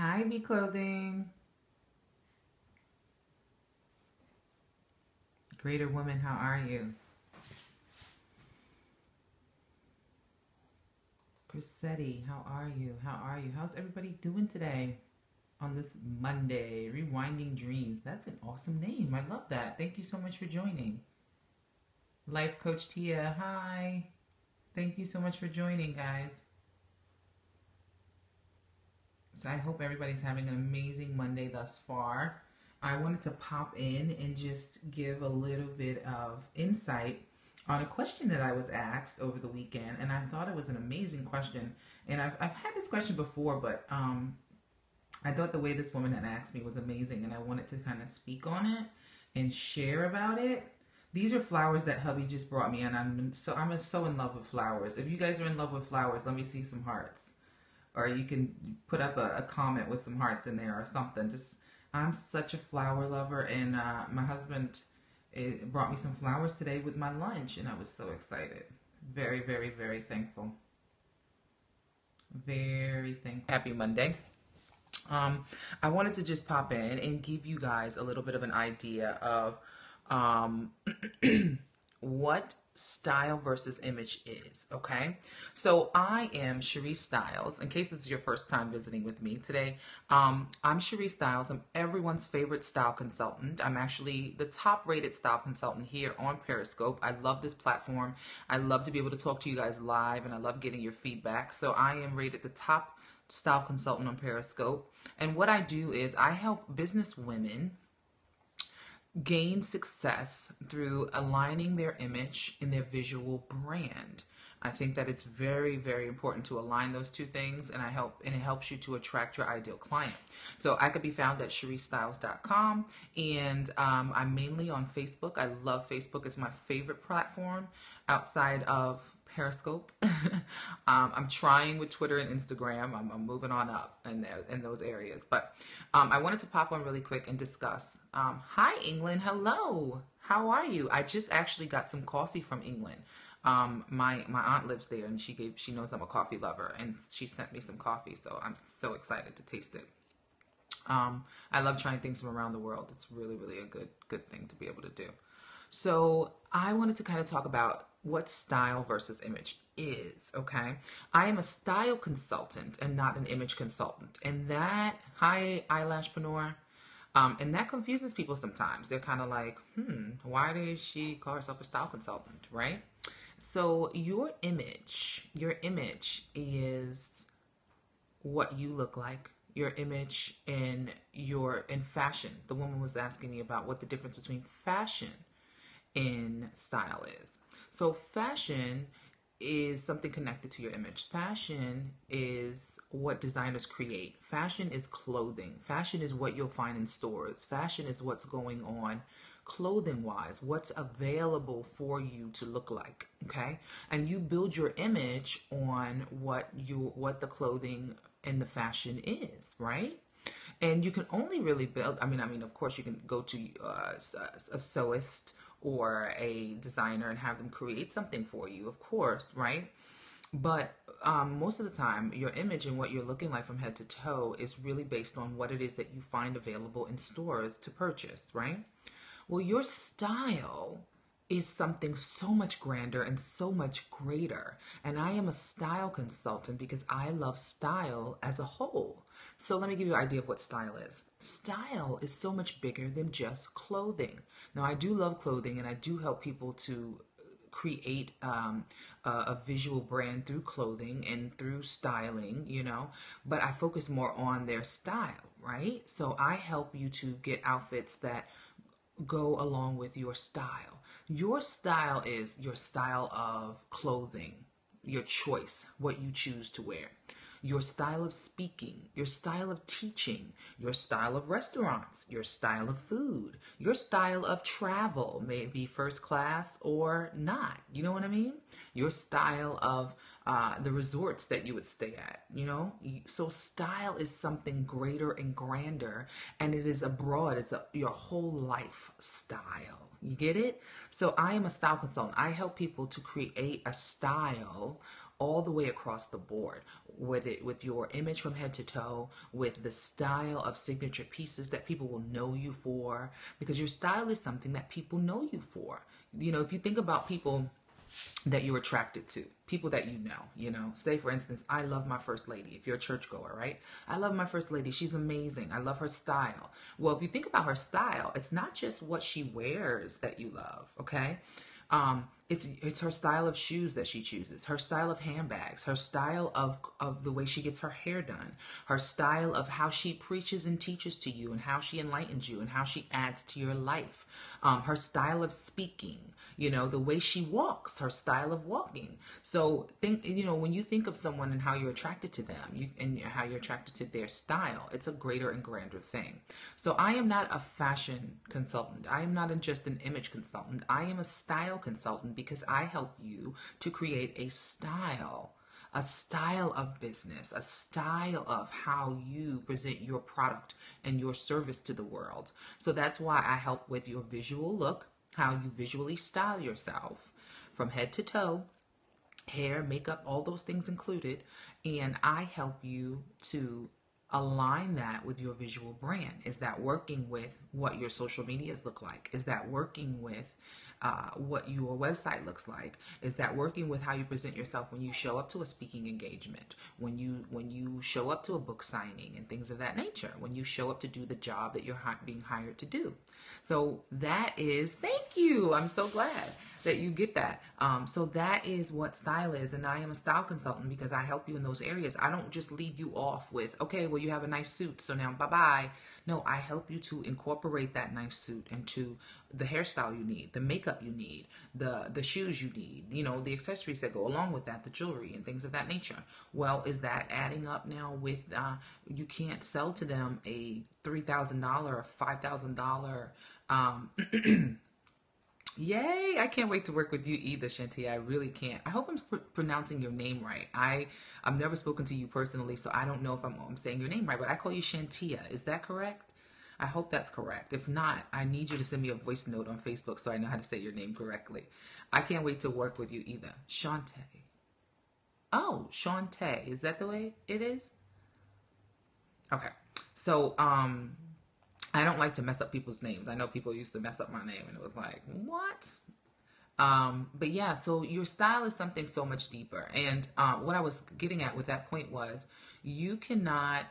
Hi, Be Clothing. Greater woman, how are you? Chrisetti, how are you? How are you? How's everybody doing today on this Monday? Rewinding Dreams. That's an awesome name. I love that. Thank you so much for joining. Life Coach Tia, hi. Thank you so much for joining, guys. So I hope everybody's having an amazing Monday thus far. I wanted to pop in and just give a little bit of insight on a question that I was asked over the weekend, and I thought it was an amazing question. And I've had this question before, but I thought the way this woman had asked me was amazing, and I wanted to kind of speak on it and share about it. These are flowers that hubby just brought me, and I'm so in love with flowers. If you guys are in love with flowers, let me see some hearts, or you can put up a comment with some hearts in there or something. Just I'm such a flower lover, and my husband brought me some flowers today with my lunch, and I was so excited. Very, very, very thankful. Very thankful. Happy Monday. I wanted to just pop in and give you guys a little bit of an idea of um, what style versus image is, okay? So I am Sharice Styles. In case this is your first time visiting with me today, I'm Sharice Styles. I'm everyone's favorite style consultant. I'm actually the top rated style consultant here on Periscope. I love this platform. I love to be able to talk to you guys live, and I love getting your feedback. So I am rated the top style consultant on Periscope. And what I do is I help business women gain success through aligning their image and their visual brand. I think that it's very, very important to align those two things, and it helps you to attract your ideal client. So I could be found at sharicestyles.com, and I'm mainly on Facebook. I love Facebook. It's my favorite platform outside of Periscope. I'm trying with Twitter and Instagram. I'm moving on up in those areas. But I wanted to pop on really quick and discuss. Hi, England. Hello. How are you? I just actually got some coffee from England. My aunt lives there, and she knows I'm a coffee lover, and she sent me some coffee. So I'm so excited to taste it. I love trying things from around the world. It's really, really a good thing to be able to do. So I wanted to kind of talk about what style versus image is, okay? I am a style consultant and not an image consultant. And that, hi, eyelashpreneur, and that confuses people sometimes. They're kind of like, why does she call herself a style consultant, right? So your image is what you look like. Your image in fashion. The woman was asking me about what the difference between fashion in style is. So fashion is something connected to your image. Fashion is what designers create. Fashion is clothing. Fashion is what you'll find in stores. Fashion is what's going on clothing wise, what's available for you to look like, okay? And you build your image on what the clothing and the fashion is, right? And you can only really build, I mean, of course you can go to a sewist or a designer and have them create something for you, of course, right? But most of the time, your image and what you're looking like from head to toe is really based on what it is that you find available in stores to purchase, right? Well, your style is something so much grander and so much greater. And I am a style consultant because I love style as a whole. So let me give you an idea of what style is. Style is so much bigger than just clothing. Now, I do love clothing, and I do help people to create a visual brand through clothing and through styling, but I focus more on their style, right? So I help you to get outfits that go along with your style. Your style is your style of clothing, your choice, what you choose to wear, your style of speaking, your style of teaching, your style of restaurants, your style of food, your style of travel, maybe first class or not. You know what I mean? Your style of the resorts that you would stay at, So style is something greater and grander, and it is abroad. It's your whole life style. You get it? So I am a style consultant. I help people to create a style all the way across the board, with your image from head to toe, with the style of signature pieces that people will know you for, because your style is something that people know you for. You know, if you think about people that you're attracted to, people that you know, say for instance, I love my first lady. If you're a churchgoer, right? I love my first lady. She's amazing. I love her style. Well, if you think about her style, it's not just what she wears that you love, okay? It's her style of shoes that she chooses, her style of handbags, her style of the way she gets her hair done, her style of how she preaches and teaches to you, and how she enlightens you, and how she adds to your life, her style of speaking, you know, the way she walks, her style of walking. So think, you know, when you think of someone and how you're attracted to them, and how you're attracted to their style, it's a greater and grander thing. So I am not a fashion consultant. I am not just an image consultant. I am a style consultant, because I help you to create a style of business, a style of how you present your product and your service to the world. So that's why I help with your visual look, how you visually style yourself from head to toe, hair, makeup, all those things included. And I help you to align that with your visual brand. Is that working with what your social medias look like? Is that working with what your website looks like? Is that working with how you present yourself when you show up to a speaking engagement, when you show up to a book signing and things of that nature, when you show up to do the job that you're being hired to do? So that is, thank you. I'm so glad that you get that. So that is what style is, and I am a style consultant because I help you in those areas. I don't just leave you off with, okay, well, you have a nice suit, so now bye-bye. No, I help you to incorporate that nice suit into the hairstyle you need, the makeup you need, the shoes you need, you know, the accessories that go along with that, the jewelry and things of that nature. Well, is that adding up now with, you can't sell to them a $3,000 or $5,000 yay, I can't wait to work with you either, Shantia. I really can't. I hope I'm pronouncing your name right. I've never spoken to you personally, so I don't know if I'm saying your name right, but I call you Shantia. Is that correct? I hope that's correct. If not, I need you to send me a voice note on Facebook so I know how to say your name correctly. I can't wait to work with you either. Shantae. Oh, Shantae. Is that the way it is? Okay. So, I don't like to mess up people's names. I know people used to mess up my name and it was like, what? But yeah, so your style is something so much deeper. And what I was getting at with that point was, you cannot,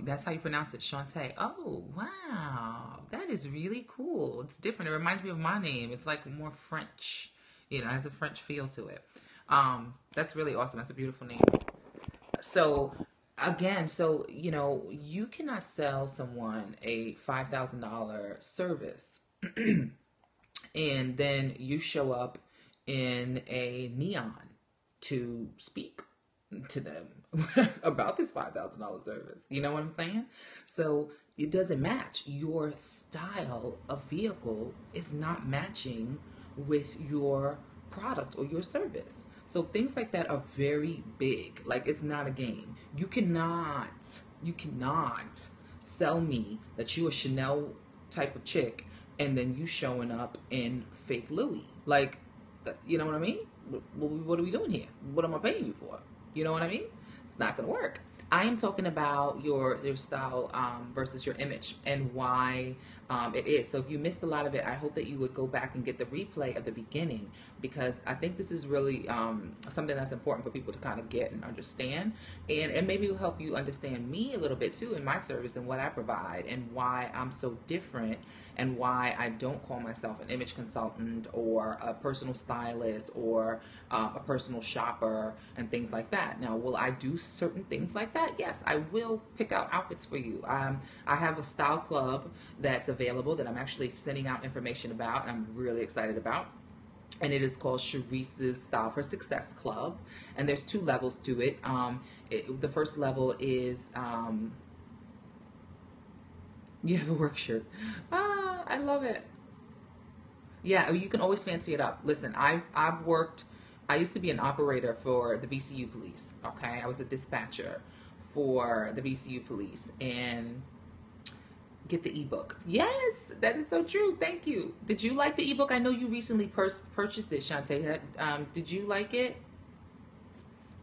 that's how you pronounce it, Shantae. Oh, wow. That is really cool. It's different. It reminds me of my name. It's like more French. You know, it has a French feel to it. That's really awesome. That's a beautiful name. So again, so you know, you cannot sell someone a $5,000 service and then you show up in a neon to speak to them about this $5,000 service. You know what I'm saying? So it doesn't match. Your style of vehicle is not matching with your product or your service. So things like that are very big. Like, it's not a game. You cannot sell me that you a Chanel type of chick and then you showing up in fake Louis. Like, you know what I mean? What are we doing here? What am I paying you for? You know what I mean? It's not going to work. I am talking about your style versus your image and why it is. So if you missed a lot of it, I hope that you would go back and get the replay of the beginning, because I think this is really something that's important for people to kind of get and understand, and maybe will help you understand me a little bit too in my service and what I provide and why I'm so different and why I don't call myself an image consultant or a personal stylist or a personal shopper and things like that. Now, will I do certain things like that? Yes, I will pick out outfits for you. I have a style club that's available that I'm actually sending out information about, and I'm really excited about. And it is called Sharice's Style for Success Club. And there's 2 levels to it. The first level is you have a work shirt. I love it. Yeah, you can always fancy it up. Listen, I've worked. I used to be an operator for the VCU police. Okay, I was a dispatcher for the VCU police, and get the ebook. Yes, that is so true. Thank you. Did you like the ebook? I know you recently purchased it, Shantae. Did you like it?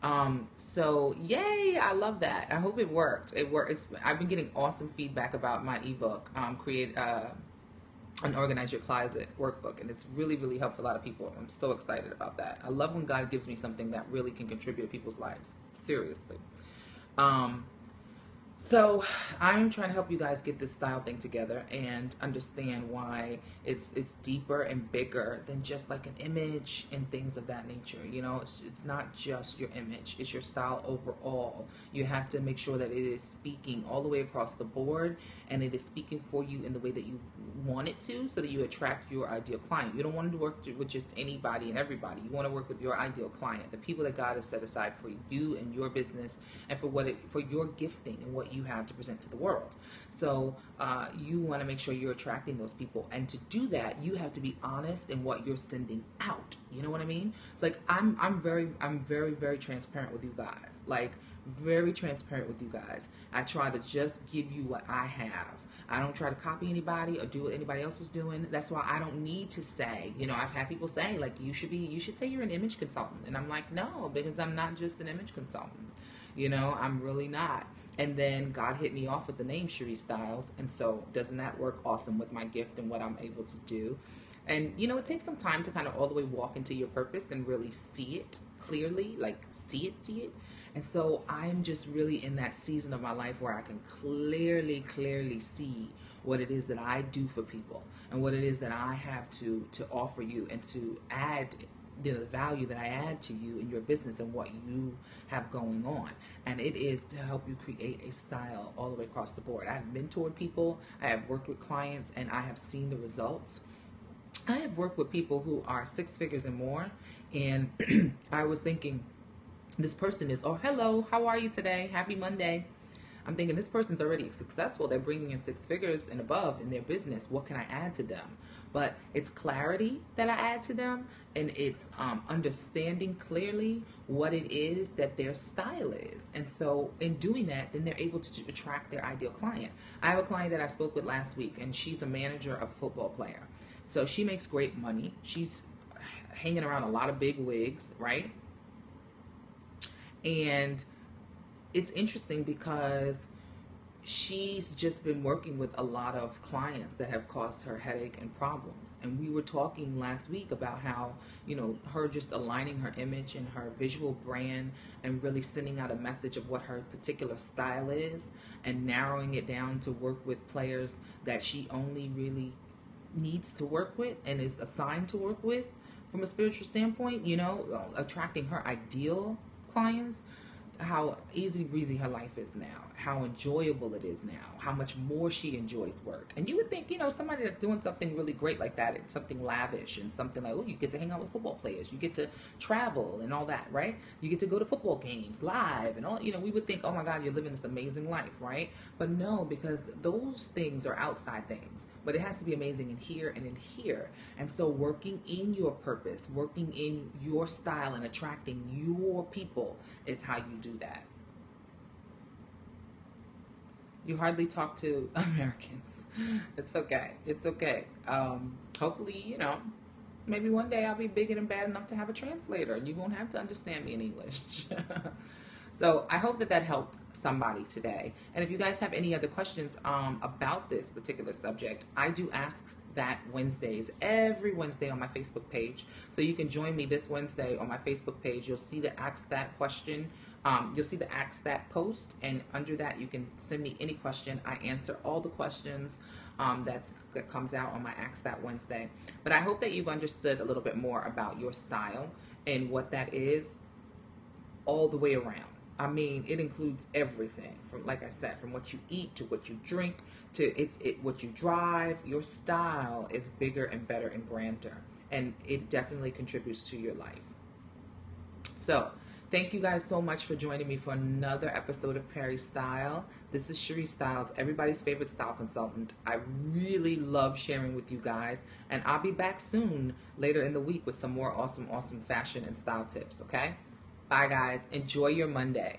So yay, I love that. I hope it worked. It worked. I've been getting awesome feedback about my ebook, create an Organize Your Closet workbook, and it's really, really helped a lot of people. I'm so excited about that. I love when God gives me something that really can contribute to people's lives. Seriously. Um, so I'm trying to help you guys get this style thing together and understand why it's deeper and bigger than just like an image and things of that nature. You know, it's not just your image, it's your style overall. You have to make sure that it is speaking all the way across the board, and it is speaking for you in the way that you want it to, so that you attract your ideal client. You don't want to work with just anybody and everybody. You want to work with your ideal client, the people that God has set aside for you and your business, and for your gifting and what you have to present to the world. So you want to make sure you're attracting those people, and to do that, you have to be honest in what you're sending out. You know what I mean? It's like I'm very, very transparent with you guys. Like, very transparent with you guys. I try to just give you what I have. I don't try to copy anybody or do what anybody else is doing. That's why I don't need to say, you know, I've had people say, like, you should say you're an image consultant. And I'm like, no, because I'm not just an image consultant. You know, I'm really not. And then God hit me off with the name Sharice Styles. And so doesn't that work awesome with my gift and what I'm able to do? And, you know, it takes some time to kind of all the way walk into your purpose and really see it clearly, like see it. And so I'm just really in that season of my life where I can clearly see what it is that I do for people and what it is that I have to offer you, and to add the value that I add to you in your business and what you have going on. And it is to help you create a style all the way across the board. I have mentored people, I have worked with clients, and I have seen the results. I have worked with people who are 6 figures and more, and I was thinking, this person is, oh, hello, how are you today? Happy Monday. I'm thinking, this person's already successful. They're bringing in 6 figures and above in their business. What can I add to them? But it's clarity that I add to them, and it's understanding clearly what it is that their style is. And so in doing that, then they're able to attract their ideal client. I have a client that I spoke with last week, and she's a manager of a football player. So she makes great money. She's hanging around a lot of big wigs, right? And it's interesting because she's just been working with a lot of clients that have caused her headache and problems. And we were talking last week about how, you know, her just aligning her image and her visual brand and really sending out a message of what her particular style is, and narrowing it down to work with players that she only really needs to work with and is assigned to work with from a spiritual standpoint, you know, attracting her ideal clients. How easy breezy her life is now, how enjoyable it is now, how much more she enjoys work. And you would think, you know, somebody that's doing something really great like that, and something lavish and something like, oh, you get to hang out with football players, you get to travel and all that, right? You get to go to football games live and all, you know, we would think, oh my God, you're living this amazing life, right? But no, because those things are outside things, but it has to be amazing in here and in here. And so working in your purpose, working in your style, and attracting your people is how you do that. You hardly talk to Americans. It's okay. It's okay. Hopefully, you know, maybe one day I'll be big and bad enough to have a translator, and you won't have to understand me in English. So I hope that helped somebody today. And if you guys have any other questions about this particular subject, I do ask that Wednesdays, every Wednesday on my Facebook page. So you can join me this Wednesday on my Facebook page. You'll see the Ask That question. You'll see the Ask That post, and under that you can send me any question. I answer all the questions that comes out on my Ask That Wednesday. But I hope that you've understood a little bit more about your style and what that is all the way around. I mean, it includes everything from, like I said, from what you eat to what you drink to what you drive. Your style is bigger and better and grander, and it definitely contributes to your life. So thank you guys so much for joining me for another episode of Perry Style. This is Sharice Styles, everybody's favorite style consultant. I really love sharing with you guys, and I'll be back soon later in the week with some more awesome fashion and style tips, okay? Bye, guys. Enjoy your Monday.